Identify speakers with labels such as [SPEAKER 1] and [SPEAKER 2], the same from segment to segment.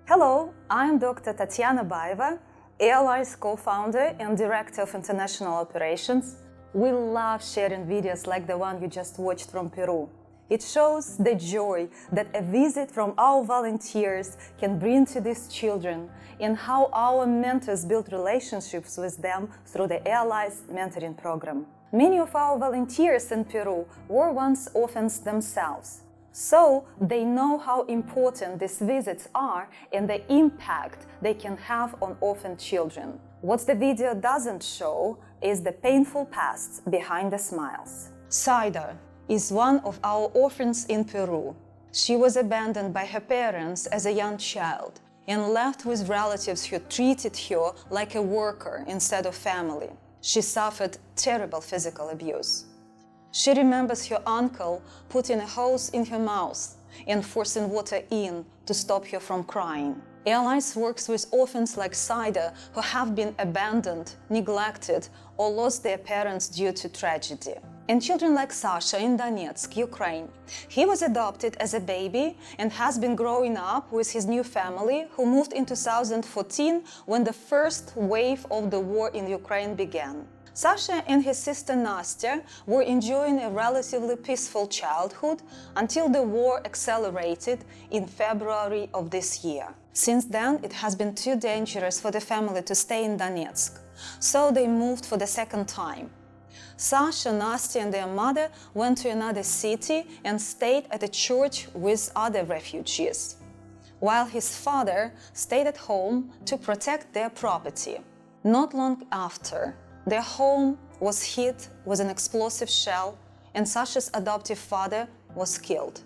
[SPEAKER 1] Hello, I'm Dr. Tatiana ALI's co-founder and Director of International Operations. We love sharing videos like the one you just watched from Peru. It shows the joy that a visit from our volunteers can bring to these children and how our mentors build relationships with them through the ALI's mentoring program. Many of our volunteers in Peru were once orphans themselves, so they know how important these visits are and the impact they can have on orphan children. What the video doesn't show is the painful past behind the smiles. Saida is one of our orphans in Peru. She was abandoned by her parents as a young child and left with relatives who treated her like a worker instead of family. She suffered terrible physical abuse. She remembers her uncle putting a hose in her mouth and forcing water in to stop her from crying. ALI's works with orphans like Saida who have been abandoned, neglected, or lost their parents due to tragedy. And children like Sasha in Donetsk, Ukraine. He was adopted as a baby and has been growing up with his new family, who moved in 2014 when the first wave of the war in Ukraine began. Sasha and his sister Nastya were enjoying a relatively peaceful childhood until the war accelerated in February of this year. Since then, it has been too dangerous for the family to stay in Donetsk, so they moved for the second time. Sasha, Nastya and their mother went to another city and stayed at a church with other refugees, while his father stayed at home to protect their property. Not long after, their home was hit with an explosive shell and Sasha's adoptive father was killed.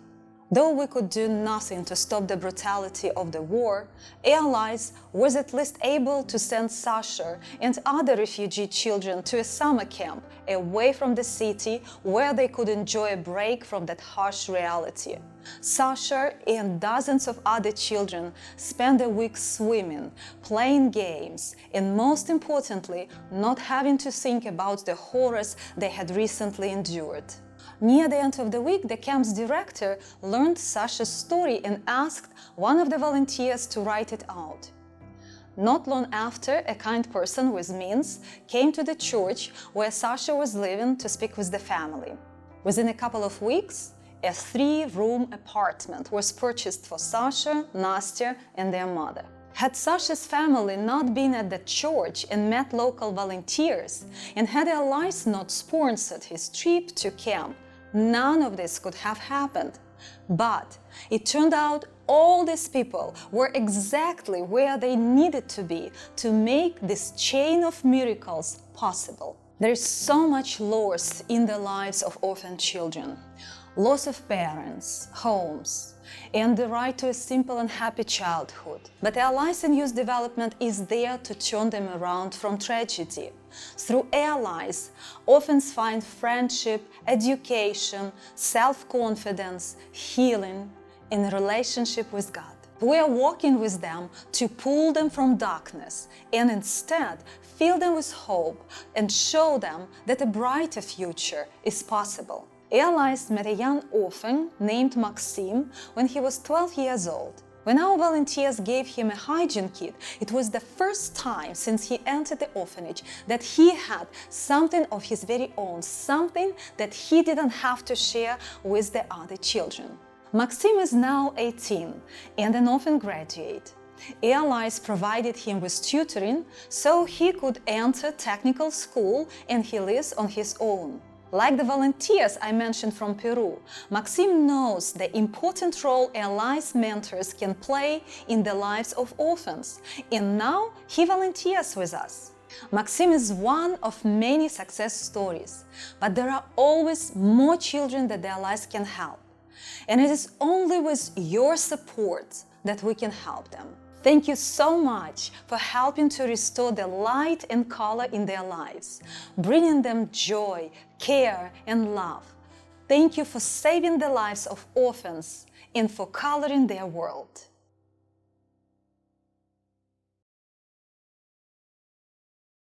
[SPEAKER 1] Though we could do nothing to stop the brutality of the war, ALI's was at least able to send Sasha and other refugee children to a summer camp away from the city where they could enjoy a break from that harsh reality. Sasha and dozens of other children spent a week swimming, playing games, and most importantly, not having to think about the horrors they had recently endured. Near the end of the week, the camp's director learned Sasha's story and asked one of the volunteers to write it out. Not long after, a kind person with means came to the church where Sasha was living to speak with the family. Within a couple of weeks, a 3-room apartment was purchased for Sasha, Nastya, and their mother. Had Sasha's family not been at the church and met local volunteers, and had ALI's not sponsored his trip to camp, none of this could have happened. But it turned out all these people were exactly where they needed to be to make this chain of miracles possible. There is so much loss in the lives of orphan children. Loss of parents, homes, and the right to a simple and happy childhood. But ALI's in Youth Development is there to turn them around from tragedy. Through ALI's, orphans find friendship, education, self-confidence, healing, and a relationship with God. We are working with them to pull them from darkness and instead fill them with hope and show them that a brighter future is possible. ALI's met a young orphan named Maxim when he was 12 years old. When our volunteers gave him a hygiene kit, it was the first time since he entered the orphanage that he had something of his very own, something that he didn't have to share with the other children. Maxim is now 18 and an orphan graduate. ALI's provided him with tutoring so he could enter technical school and he lives on his own. Like the volunteers I mentioned from Peru, Maxim knows the important role ALI's mentors can play in the lives of orphans, and now he volunteers with us. Maxim is one of many success stories, but there are always more children that the ALI's can help. And it is only with your support that we can help them. Thank you so much for helping to restore the light and color in their lives, bringing them joy, care, and love. Thank you for saving the lives of orphans and for coloring their world.